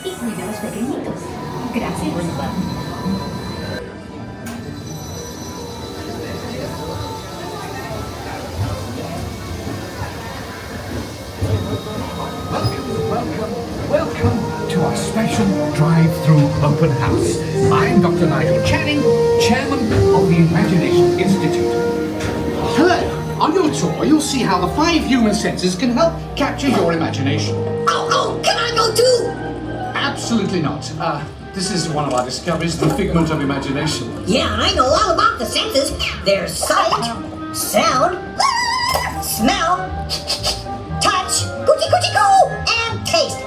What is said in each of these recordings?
y cuide a los pequeñitos. Gracias. Welcome to our special drive-through open house. I'm Dr. Nigel Channing, Chairman of the Imagination Institute. Hello. On your tour, you'll see how the 5 human senses can help capture your imagination. Oh, can I go too? Absolutely not. This is one of our discoveries, the figment of imagination. Yeah, I know all about the senses. There's sight, sound, smell, touch, coochie-coochie-coo, and taste.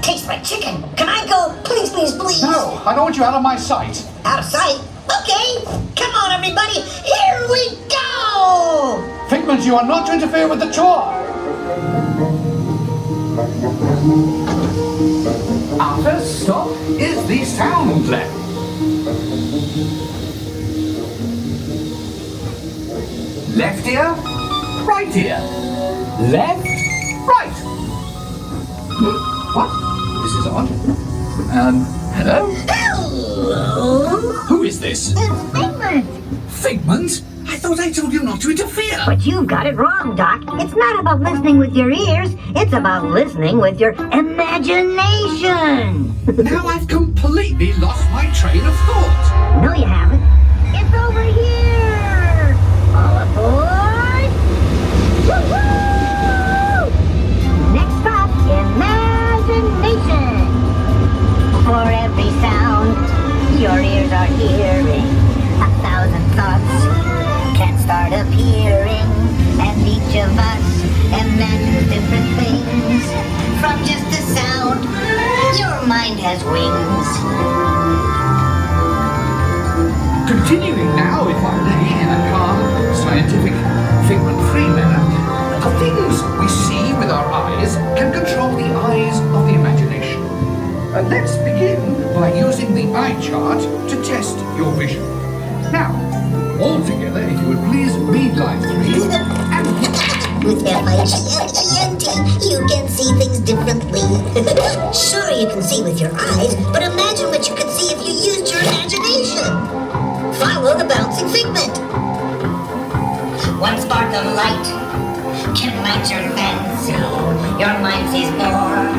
Tastes like chicken. Can I go? Please, please, please. No, I don't want you out of my sight. Out of sight? Okay. Come on, everybody. Here we go. Figment, you are not to interfere with the tour. Our first stop is the sound lab. Left ear, right ear. Left, right. What? This is odd. Hello? Hello. Who is this? It's Figment. Figment? I thought I told you not to interfere. But you've got it wrong, Doc. It's not about listening with your ears. It's about listening with your imagination. Now I've completely lost my train of thought. No, you haven't. It's over here. All aboard. Woo-hoo! Next stop, imagination. For every sound your ears are hearing, 1,000 thoughts can start appearing, and each of us imagines different things. From just a sound, your mind has wings. Continuing now, if I may, in a calm, scientific, figment-free manner, the things we see with our eyes can control the eyes of the imagination. Let's begin by using the eye chart to test your vision. Now, all together, if you would please read line 3 and With F-I-G-M-E-N-T, you can see things differently. Sure, you can see with your eyes, but imagine what you could see if you used your imagination. Follow the bouncing figment. One spark of light can light your fancy. Your mind sees more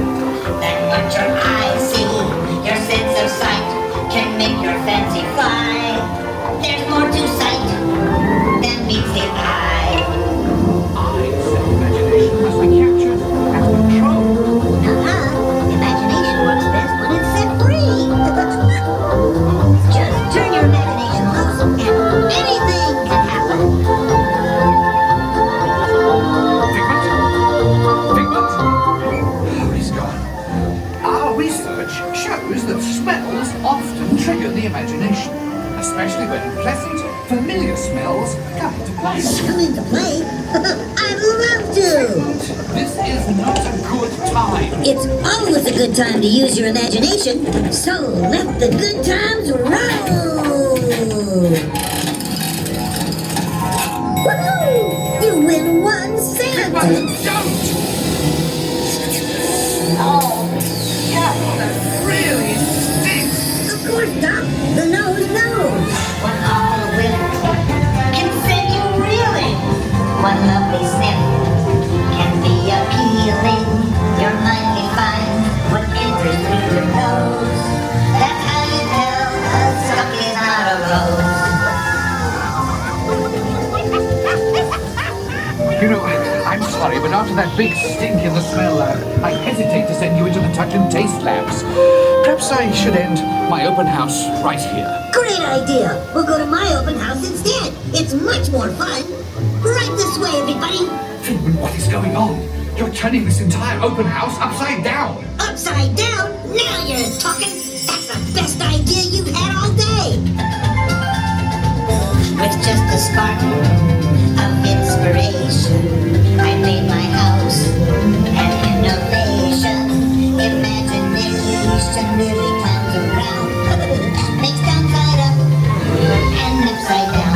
than what your eyes see. Your sense of sight can make your fancy fly. There's more to sight than meets the eye. eyes and imagination must be captured and controlled. Imagination works best when it's set free. Just turn your imagination loose and anything can happen. Figment? Oh, he's gone. Our research shows that smells often trigger the imagination, especially when pleasant, familiar smells come into play. Come into play? I'd love to. This is not a good time. It's always a good time to use your imagination, so let the good times roll. Woohoo! You win 1 cent. But don't! Oh, yeah, that really stinks. Of course, Doc. The nose knows. When all the wind can send you reeling. One lovely sniff can be appealing. Your mind may find what enters through your nose. That's how you tell a skunk is not a rose. You know, I'm sorry, but after that big stink in the smell lab, I hesitate to send you into the touch and taste labs. Perhaps I should end my open house right here. Great idea. We'll go to my open house instead. It's much more fun. Right this way, everybody. Figment, what is going on? You're turning this entire open house upside down. Upside down? Now you're talking. That's the best idea you've had all day. With just a spark of inspiration, I made my house an innovation. Imagination really clowns around. Makes downside up and upside down.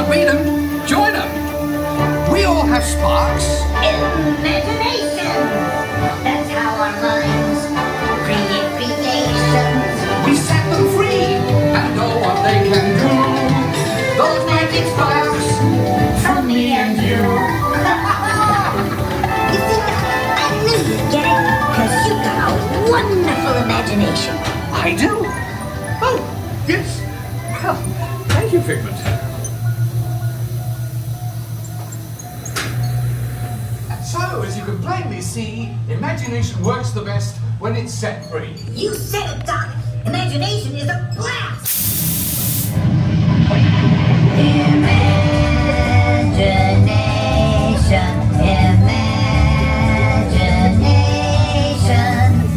can't beat them. Join them. We all have sparks. Imagination! That's how our minds create creations. We set them free and know what they can do. Those magic sparks from me and you. You see, I knew you'd get it, because you've got a wonderful imagination. I do. Oh, yes. Well, thank you, Figment. So, as you can plainly see, imagination works the best when it's set free. You said it, Doc. Imagination is a blast. Imagination, imagination.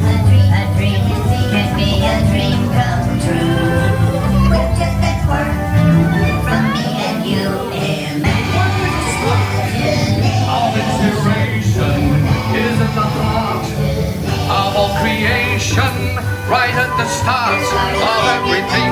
A dream can be a dream come true. With just that word from me and you. All inspiration is at the heart of all creation, right at the start of everything.